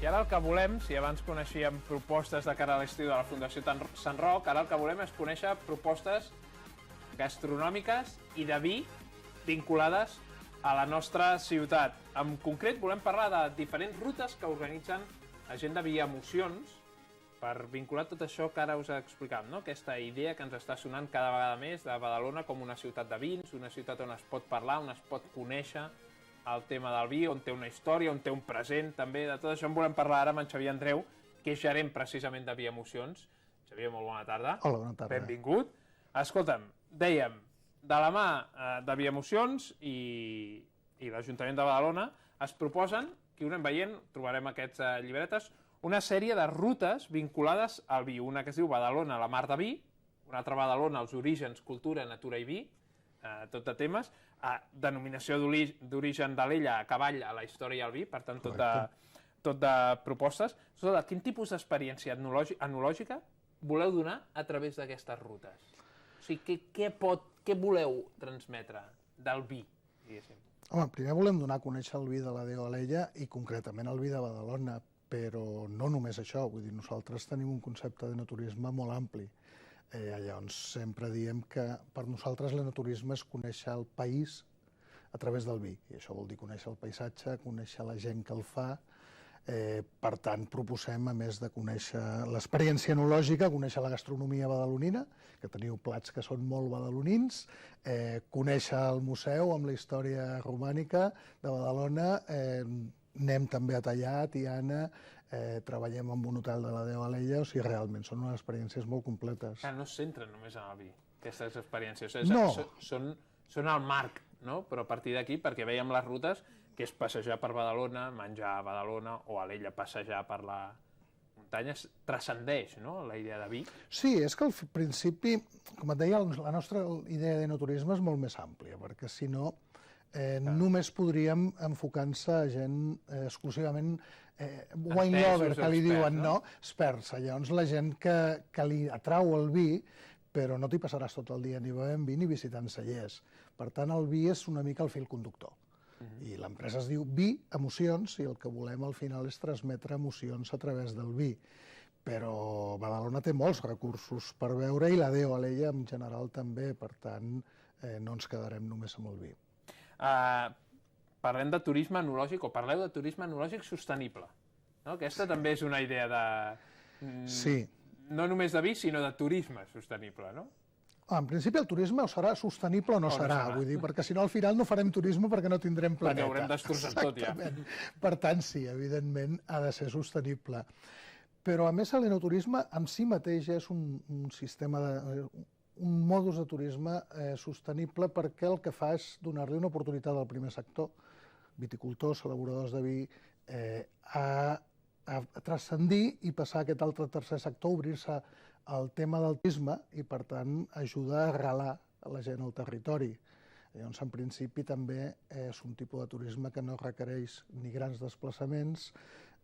ara el que volem, si abans coneixíem propostes de cara a l'estiu de la Fundació Sant Roc, ara el que volem és conèixer propostes gastronòmiques i de vi vinculades a la nostra ciutat. En concret, volem parlar de diferents rutes que organitzen la gent de Via Emocions per vincular tot això que ara us he explicat, no? Aquesta idea que ens està sonant cada vegada més de Badalona com una ciutat de vins, una ciutat on es pot parlar, on es pot conèixer el tema del vi, on té una història, on té un present, també. De tot això en volem parlar ara amb en Xavier Andreu, que és gerent precisament de Via Emocions. Xavier, molt bona tarda. Hola, bona tarda. Benvingut. Escolta'm, dèiem, de la mà de Via Emocions i l'Ajuntament de Badalona es proposen, que ho anem veient, trobarem aquests llibretes, una sèrie de rutes vinculades al vi. Una que es diu Badalona, la mar de vi, una altra Badalona, els orígens, cultura, natura i vi, tot de temes, denominació d'origen de l'Ella a cavall a la història i al vi, per tant, tot de propostes. Quin tipus d'experiència etnològica voleu donar a través d'aquestes rutes? O sigui, què voleu transmetre del vi, diguéssim? Home, primer volem donar a conèixer el vi de la Déu Alella i concretament el vi de Badalona, però no només això, vull dir, nosaltres tenim un concepte de naturisme molt ampli. Llavors sempre diem que per nosaltres l'enoturisme és conèixer el país a través del vi, i això vol dir conèixer el paisatge, conèixer la gent que el fa. Per tant, proposem, a més de conèixer l'experiència enològica, conèixer la gastronomia badalonina, que teniu plats que són molt badalonins, conèixer el museu amb la història romànica de Badalona, anem també a Tallà, a Tiana, treballem en un hotel de la Déu Alella, o sigui, realment són unes experiències molt completes. No es centren només en el vi, aquestes experiències. No. Són el marc, no? Però a partir d'aquí, perquè veiem les rutes, que és passejar per Badalona, menjar a Badalona, o a l'Ella passejar per la muntanya, transcendeix, no?, la idea de vi. Sí, és que al principi, com et deia, la nostra idea d'enoturisme és molt més àmplia, perquè si no, només podríem enfocar-se a gent exclusivament wine lover, que li diuen, no? Experts. Llavors la gent que li atrau el vi, però no t'hi passaràs tot el dia ni bevent vi ni visitant cellers. Per tant, el vi és una mica el fil conductor. I l'empresa es diu Vi Emocions i el que volem al final és transmetre emocions a través del vi. Però Badalona té molts recursos per veure i la Déu Alella en general també, per tant no ens quedarem només amb el vi. Parlem de turisme enològic, o parleu de turisme enològic sostenible. Aquesta també és una idea de... Sí. No només de vi, sinó de turisme sostenible, no? En principi el turisme o serà sostenible o no serà, vull dir, perquè si no al final no farem turisme perquè no tindrem planeta. Perquè haurem destrossat tot ja. Per tant, sí, evidentment ha de ser sostenible. Però a més l'enoturisme en si mateix és un sistema un modus de turisme sostenible perquè el que fa és donar-li una oportunitat al primer sector, viticultors, elaboradors de vi, a transcendir i passar a aquest altre tercer sector, obrir-se al tema del turisme i, per tant, ajudar a arrelar la gent al territori. Llavors, en principi, també és un tipus de turisme que no requereix ni grans desplaçaments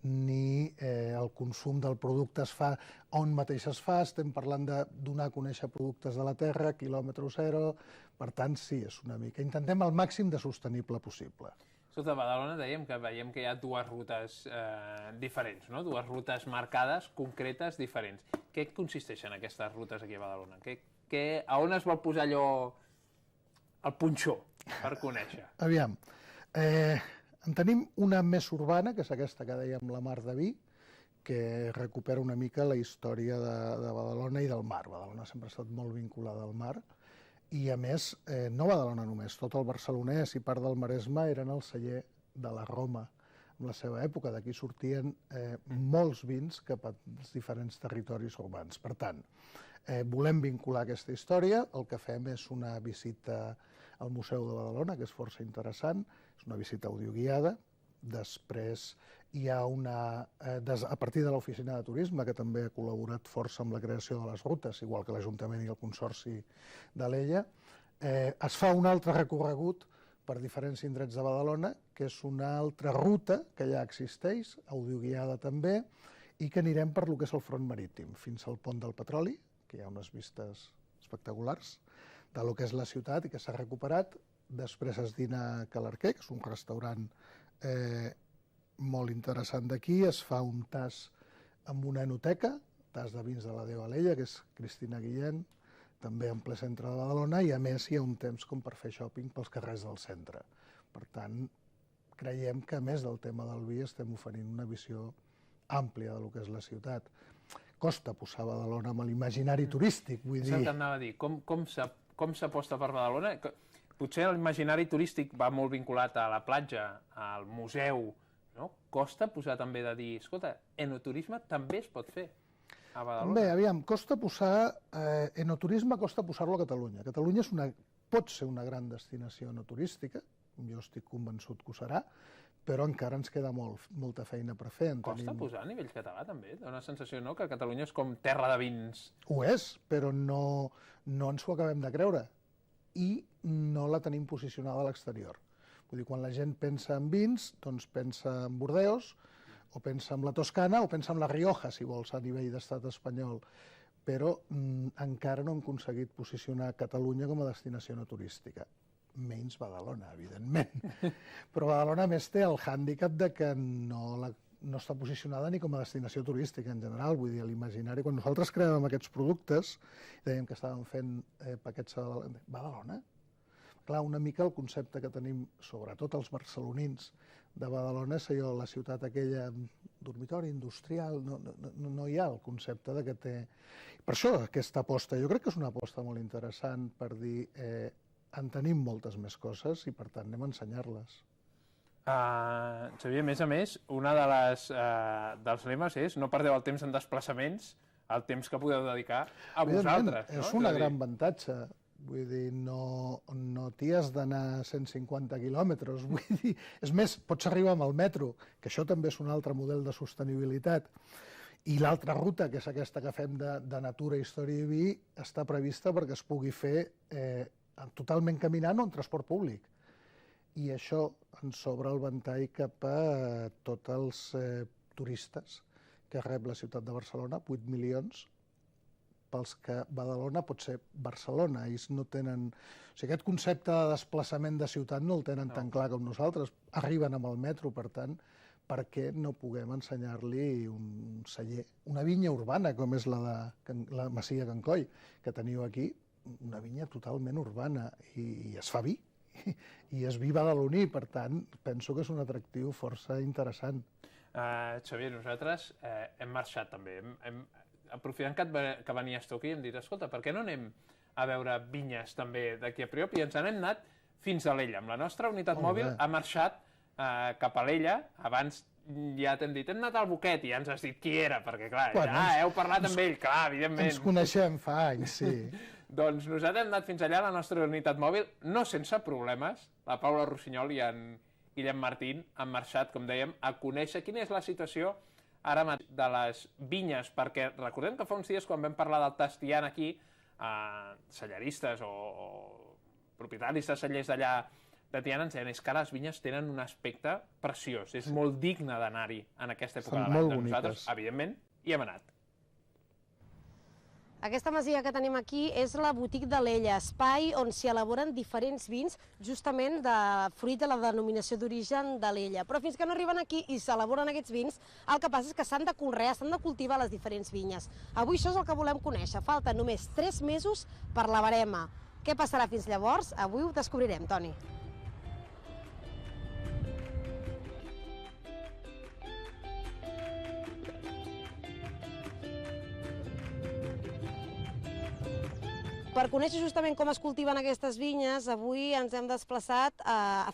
ni el consum del producte es fa on mateix es fa, estem parlant de donar a conèixer productes de la terra, quilòmetre zero, per tant, sí, és una mica. Intentem el màxim de sostenible possible. Escolta, a Badalona veiem que hi ha dues rutes diferents, no? Dues rutes marcades, concretes, diferents. Què consisteixen aquestes rutes aquí a Badalona? A on es vol posar allò, el punxó, per conèixer? Aviam, en tenim una més urbana, que és aquesta que dèiem, la Mar de Vi, que recupera una mica la història de Badalona i del mar. Badalona sempre ha estat molt vinculada al mar, i a més, no Badalona només, tot el barcelonès i part del Maresme eren el celler de la Roma en la seva època. D'aquí sortien molts vins cap als diferents territoris urbans. Per tant, volem vincular aquesta història, el que fem és una visita al Museu de Badalona, que és força interessant, és una visita audioguiada. Després hi ha a partir de l'Oficina de Turisme, que també ha col·laborat força amb la creació de les rutes, igual que l'Ajuntament i el Consorci de l'Ella, es fa un altre recorregut per diferents indrets de Badalona, que és una altra ruta que ja existeix, audioguiada també, i que anirem per lo que és el front marítim, fins al pont del Petroli, que hi ha unes vistes espectaculars, de lo que és la ciutat i que s'ha recuperat. Després es dina a Calarquer, que és un restaurant molt interessant d'aquí, es fa un tas amb una enoteca, tas de vins de la Déu Alella, que és Cristina Guillén, també en ple centre de Badalona, i a més hi ha un temps com per fer shopping pels carrers del centre. Per tant, creiem que a més del tema del vi estem oferint una visió àmplia del que és la ciutat. Costa posar Badalona amb l'imaginari turístic, vull dir... És el que anava a dir, com s'aposta per Badalona? Potser l'imaginari turístic va molt vinculat a la platja, al museu, no? Costa posar també de dir, escolta, enoturisme també es pot fer a Badalona. També, aviam, costa posar... enoturisme costa posar-lo a Catalunya. Catalunya pot ser una gran destinació enoturística, jo estic convençut que ho serà, però encara ens queda molta feina per fer. Costa posar a nivell català, també? Dóna la sensació, no?, que Catalunya és com terra de vins. Ho és, però no ens ho acabem de creure. I no la tenim posicionada a l'exterior. Vull dir, quan la gent pensa en vins, doncs pensa en Bordeus, o pensa en la Toscana, o pensa en la Rioja, si vols, a nivell d'estat espanyol. Però encara no hem aconseguit posicionar Catalunya com a destinació no turística. Menys Badalona, evidentment. Però Badalona, a més, té el hàndicap de que no està posicionada ni com a destinació turística en general. Vull dir, l'imaginari... Quan nosaltres creàvem aquests productes, dèiem que estàvem fent paquets a Badalona. Clar, una mica el concepte que tenim, sobretot els barcelonins de Badalona, és allò, la ciutat aquella, dormitori industrial, no hi ha el concepte de que té... Per això aquesta aposta, jo crec que és una aposta molt interessant per dir en tenim moltes més coses i per tant anem a ensenyar-les. Xavier, a més, una dels lemes és no perdeu el temps en desplaçaments, el temps que podeu dedicar a vosaltres. És un gran avantatge. Vull dir, no t'hi has d'anar 150 quilòmetres. Vull dir, és més, pots arribar amb el metro, que això també és un altre model de sostenibilitat. I l'altra ruta, que és aquesta que fem de natura, història i vi, està prevista perquè es pugui fer totalment caminant o en transport públic. I això ens obre el ventall cap a tots els turistes que rep la ciutat de Barcelona, 8 milions, pels que Badalona pot ser Barcelona. Ells no tenen... O sigui, aquest concepte de desplaçament de ciutat no el tenen tan clar com nosaltres. Arriben amb el metro, per tant, per què no puguem ensenyar-li un celler, una vinya urbana, com és la Masia Can Coll, que teniu aquí, una vinya totalment urbana, i es fa vi, i es vi badaloní, per tant, penso que és un atractiu força interessant. Xavier, nosaltres hem marxat també, aprofitant que venies tu aquí, hem dit, escolta, per què no anem a veure vinyes també d'aquí a Priop? I ens n'hem anat fins a l'Ella. Amb la nostra unitat mòbil ha marxat cap a l'Ella. Abans ja t'hem dit, hem anat al Boquet, i ja ens has dit qui era, perquè clar, heu parlat amb ell, clar, evidentment. Ens coneixem fa anys, sí. Doncs nosaltres hem anat fins allà a la nostra unitat mòbil, no sense problemes. La Paula Rossinyol i en Guillem Martín han marxat, com dèiem, a conèixer quina és la situació ara mateix de les vinyes, perquè recordem que fa uns dies, quan vam parlar del Tastian aquí, celleristes o propietaris de cellers d'allà de Tiana ens deien que ara les vinyes tenen un aspecte preciós, és molt digne d'anar-hi en aquesta època de l'any. Doncs nosaltres, evidentment, hi hem anat. Aquesta masia que tenim aquí és la Botiga de l'Ella, espai on s'hi elaboren diferents vins, justament fruit de la denominació d'origen de l'Ella. Però fins que no arriben aquí i s'elaboren aquests vins, el que passa és que s'han de conrear, s'han de cultivar les diferents vinyes. Avui això és el que volem conèixer. Falten només 3 mesos per la verema. Què passarà fins llavors? Avui ho descobrirem, Toni. Per conèixer justament com es cultiven aquestes vinyes, avui ens hem desplaçat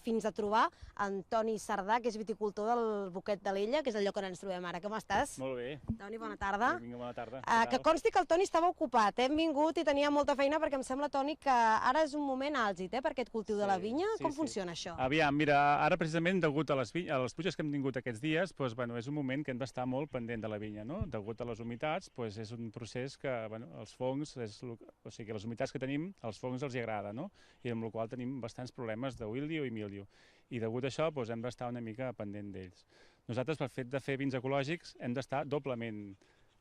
fins a trobar en Toni Sardà, que és viticultor del Boquet de l'Ella, que és el lloc on ens trobem ara. Com estàs? Molt bé. Toni, bona tarda. Vinga, bona tarda. Que consti que el Toni estava ocupat. Hem vingut i tenia molta feina perquè em sembla, Toni, que ara és un moment àlgid per aquest cultiu de la vinya. Com funciona això? Aviam, mira, ara precisament degut a les pluges que hem tingut aquests dies, és un moment que hem d'estar molt pendent de la vinya, no? Degut a les humitats, és un procés que els fongs, o sigui, les humitats que tenim, als fongs els agrada, no? I amb la qual tenim bastants problemes de wildiu i mildiu. I degut a això hem d'estar una mica pendent d'ells. Nosaltres, pel fet de fer vins ecològics, hem d'estar doblement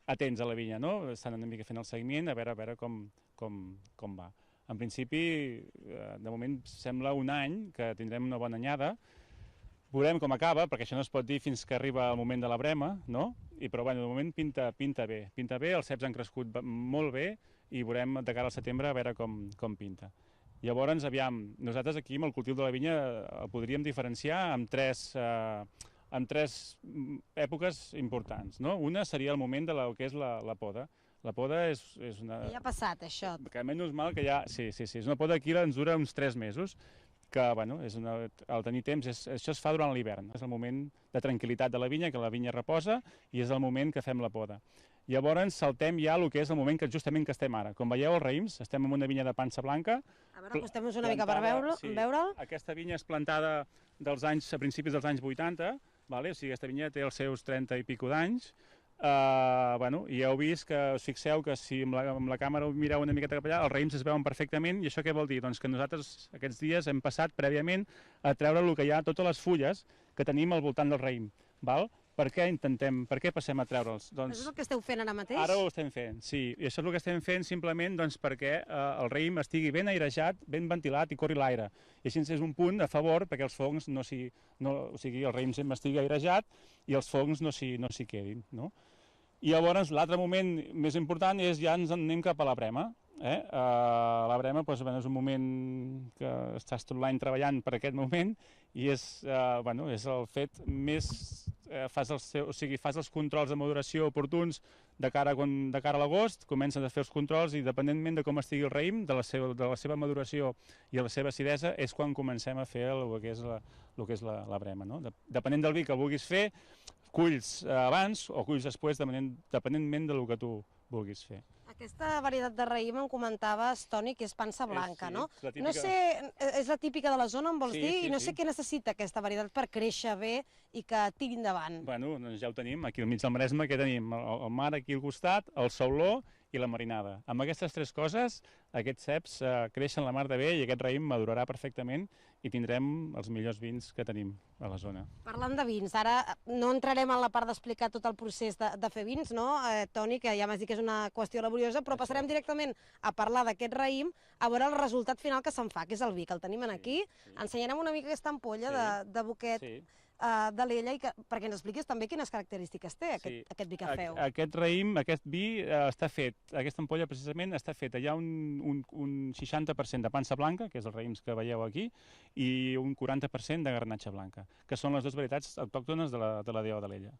atents a la vinya, no? Estan una mica fent el seguiment, a veure com va. En principi, de moment, sembla un any que tindrem una bona anyada, Veurem com acaba, perquè això no es pot dir fins que arriba el moment de la brema, no? Però bueno, de moment pinta bé. Pinta bé, els ceps han crescut molt bé i veurem de cara al setembre a veure com pinta. Llavors, aviam, nosaltres aquí amb el cultiu de la vinya el podríem diferenciar amb tres èpoques importants, no? Una seria el moment de lo que és la poda. La poda és una... Ja ha passat, això. Que menys mal que ja... Sí, és una poda aquí, ens dura uns 3 mesos, que, bueno, al tenir temps, això es fa durant l'hivern. És el moment de tranquil·litat de la vinya, que la vinya reposa, i és el moment que fem la poda. Llavors saltem ja el que és el moment justament que estem ara. Com veieu, els raïms, estem en una vinya de pansa blanca. A veure, acostem-nos una mica per veure'l. Aquesta vinya és plantada a principis dels anys 80, o sigui, aquesta vinya té els seus 30 i pico d'anys. I heu vist que us fixeu que si amb la càmera ho mireu una miqueta cap allà, els raïms es veuen perfectament, i això què vol dir? Doncs que nosaltres aquests dies hem passat prèviament a treure el que hi ha, totes les fulles que tenim al voltant del raïm. Per què passem a treure'ls? Això és el que esteu fent ara mateix? Ara ho estem fent, sí. I això és el que estem fent simplement perquè el raïm estigui ben airejat, ben ventilat i corri l'aire. I així és un punt a favor perquè els fongs o sigui, el raïm sempre estigui airejat i els fongs no s'hi quedin, no? I llavors l'altre moment més important és ja ens anem cap a la brema. La brema és un moment que estàs tot l'any treballant per aquest moment i és el fet més... fas els controls de maduració oportuns de cara a l'agost, comences a fer els controls i dependentment de com estigui el raïm, de la seva maduració i la seva acidesa, és quan comencem a fer el que és la brema. Depenent del vi que vulguis fer, culls abans o culls després, dependentment del que tu vulguis fer. Aquesta varietat de raïm em comentaves, Toni, que és pansa blanca, no? No sé, és la típica de la zona, em vols dir? I no sé què necessita aquesta varietat per créixer bé i que tiri endavant. Bueno, doncs ja ho tenim, aquí al mig del Maresme, què tenim? El mar aquí al costat, el sauló i la marinada. Amb aquestes tres coses, aquests ceps creixen la mar de bé i aquest raïm madurarà perfectament i tindrem els millors vins que tenim a la zona. Parlant de vins, ara no entrarem en la part d'explicar tot el procés de fer vins, no, Toni, que ja m'has dit que és una qüestió laboriosa, però passarem directament a parlar d'aquest raïm, a veure el resultat final que se'n fa, que és el vi, que el tenim aquí. Ensenyarem una mica aquesta ampolla de boquet de l'Ella perquè ens expliquis també quines característiques té aquest vi que feu. Aquest raïm, aquest vi està fet, aquesta ampolla precisament està feta, hi ha un 60% de pansa blanca, que és els raïms que veieu aquí, i un 40% de garnatxa blanca, que són les dues varietats autòctones de la DO de l'Ella.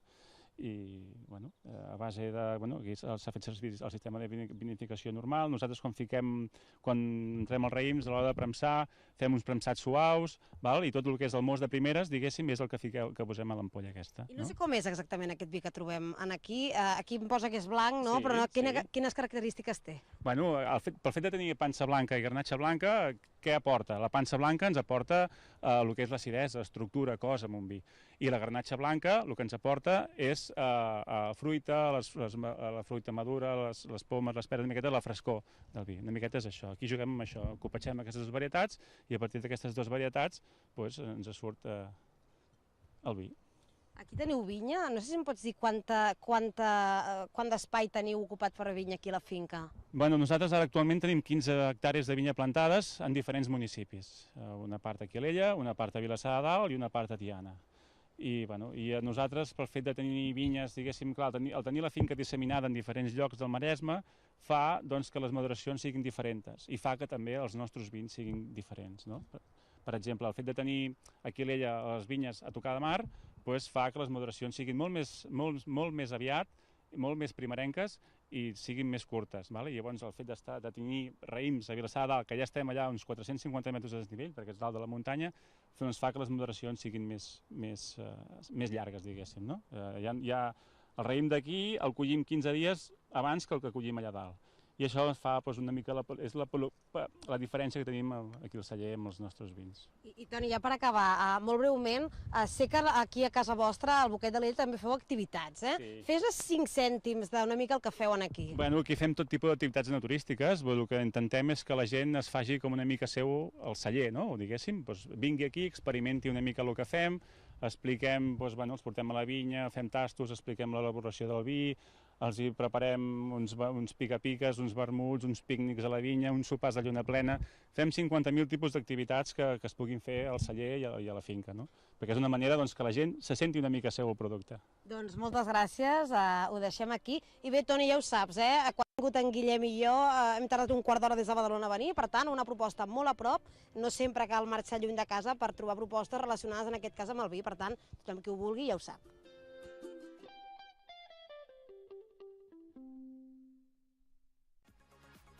I, a base de... Aquí s'ha fet servir el sistema de vinificació normal. Nosaltres quan entrem els raïms, a l'hora de premsar, fem uns premsats suaus, i tot el que és el mos de primeres, diguéssim, és el que posem a l'ampolla aquesta. I no sé com és exactament aquest vi que trobem aquí. Aquí em posa que és blanc, no? Però quines característiques té? Pel fet de tenir pansa blanca i garnatxa blanca, què aporta? La pansa blanca ens aporta el que és l'acidesa, estructura, cos en un vi. I la garnatxa blanca el que ens aporta és fruita, la fruita madura, les pomes, les peres, una miqueta la frescor del vi. Una miqueta és això. Aquí juguem amb això, copatgem aquestes dues varietats i a partir d'aquestes dues varietats ens surt el vi. Aquí teniu vinya? No sé si em pots dir quant d'espai teniu ocupat per vinya aquí a la finca. Nosaltres ara actualment tenim 15 hectàrees de vinya plantades en diferents municipis. Una part aquí a Alella, una part a Vilassar de Dalt i una part a Tiana. I nosaltres, pel fet de tenir vinyes, diguéssim, clar, el tenir la finca disseminada en diferents llocs del Maresme fa que les maduracions siguin diferents i fa que també els nostres vins siguin diferents. Per exemple, el fet de tenir aquí a Alella les vinyes a tocar de mar fa que les maduracions siguin molt més aviat, molt més primerenques i siguin més curtes. Llavors, el fet de tenir raïms a Vilassar de Dalt, que ja estem allà uns 450 metres de desnivell, perquè és dalt de la muntanya, fa que les maduracions siguin més llargues, diguéssim. El raïm d'aquí el collim 15 dies abans que el que collim allà dalt. I això fa una mica la diferència que tenim aquí al celler amb els nostres vins. I Toni, ja per acabar, molt breument, sé que aquí a casa vostra, al Boquet de l'Ella, també feu activitats. Fes-nos 5 cèntims d'una mica el que feuen aquí. Aquí fem tot tipus d'activitats naturístiques. El que intentem és que la gent es faci com una mica seu al celler, diguéssim. Vingui aquí, experimenti una mica el que fem, expliquem, els portem a la vinya, fem tastos, expliquem l'elaboració del vi, els hi preparem uns pica-piques, uns vermuts, uns pícnics a la vinya, uns sopars de lluna plena. Fem 50.000 tipus d'activitats que es puguin fer al celler i a la finca, no? Perquè és una manera que la gent se senti una mica seu el producte. Doncs moltes gràcies, ho deixem aquí. I bé, Toni, ja ho saps, quan hem vingut en Guillem i jo hem tardat un quart d'hora des de Badalona a venir, per tant, una proposta molt a prop, no sempre cal marxar lluny de casa per trobar propostes relacionades, en aquest cas, amb el vi, per tant, tothom qui ho vulgui ja ho sap.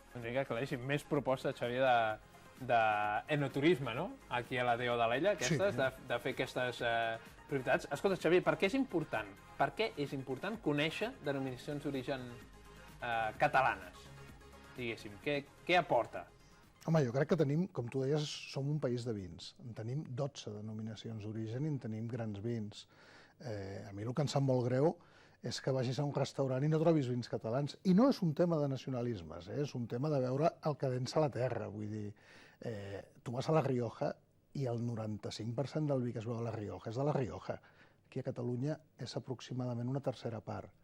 Una mica claríssim, més propostes, Xavier, d'enoturisme, no? Aquí a la DO d'Alella, aquestes, de fer aquestes prioritats. Escolta, Xavier, per què és important? Per què és important conèixer denominacions d'origen catalanes, diguéssim? Què aporta? Home, jo crec que tenim, com tu deies, som un país de vins. En tenim 12 denominacions d'origen i en tenim grans vins. A mi el que em sap molt greu és que vagis a un restaurant i no trobis vins catalans. I no és un tema de nacionalismes, és un tema de veure el que densa la terra. Vull dir, tu vas a La Rioja i el 95% del vi que es veu a La Rioja és de La Rioja. Aquí a Catalunya és aproximadament una tercera part.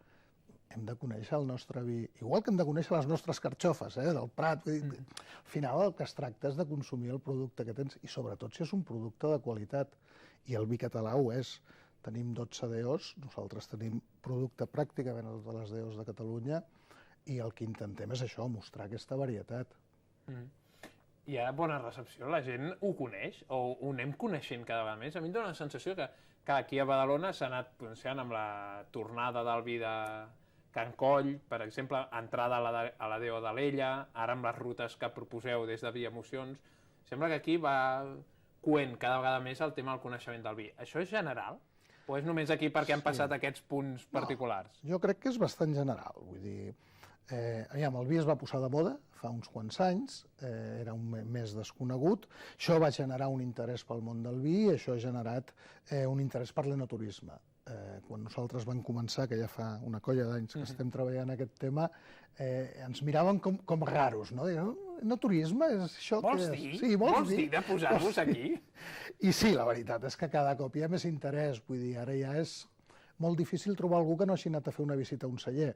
Hem de conèixer el nostre vi, igual que hem de conèixer les nostres carxofes, del Prat. Al final el que es tracta és de consumir el producte que tens i sobretot si és un producte de qualitat. I el vi català ho és. Tenim 12 DOs, nosaltres tenim producte pràcticament a totes les DOs de Catalunya i el que intentem és això, mostrar aquesta varietat. Hi ha bona recepció, la gent ho coneix o ho anem coneixent cada vegada més? A mi em dóna la sensació que aquí a Badalona s'ha anat potenciant amb la tornada del vi de Can Coll, per exemple, entrada a la DO d'Alella, ara amb les rutes que proposeu des de Via Emocions. Sembla que aquí va coent cada vegada més el tema del coneixement del vi. Això és general? O és només aquí perquè han passat aquests punts particulars? Jo crec que és bastant general. Vull dir, el vi es va posar de moda fa uns quants anys, era més desconegut. Això va generar un interès pel món del vi i això ha generat un interès per l'enoturisme. Quan nosaltres vam començar, que ja fa una colla d'anys que estem treballant aquest tema, ens miraven com raros, no? Enoturisme és això que és. Vols dir? Vols dir de posar-vos aquí? I sí, la veritat és que cada cop hi ha més interès. Vull dir, ara ja és molt difícil trobar algú que no hagi anat a fer una visita a un celler.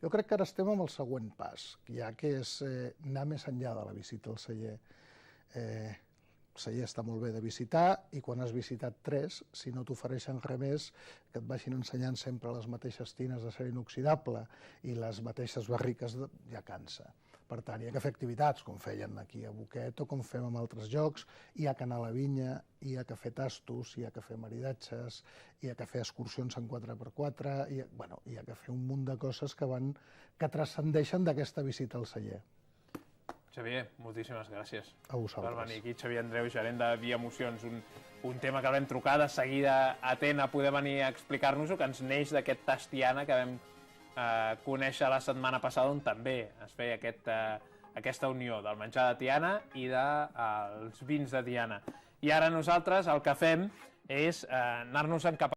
Jo crec que ara estem amb el següent pas, ja que és anar més enllà de la visita al celler. El celler està molt bé de visitar i quan has visitat 3, si no t'ofereixen res més, que et vagin ensenyant sempre les mateixes tines d'acer inoxidable i les mateixes barriques, ja cansa. Per tant, hi ha que fer activitats, com feien aquí a Boquet o com fem en altres llocs, hi ha que anar a la vinya, hi ha que fer tastos, hi ha que fer maridatges, hi ha que fer excursions en 4x4, hi ha que fer un munt de coses que transcendeixen d'aquesta visita al celler. Xavier, moltíssimes gràcies A vosaltres. per venir aquí. Xavier Andreu, gerent de Via Emocions, un tema que vam trucar de seguida atent a poder venir a explicar-nos-ho, que ens neix d'aquest tast Tiana que vam conèixer la setmana passada, on també es feia aquesta unió del menjar de Tiana i dels vins de Tiana. I ara nosaltres el que fem és anar-nos-en cap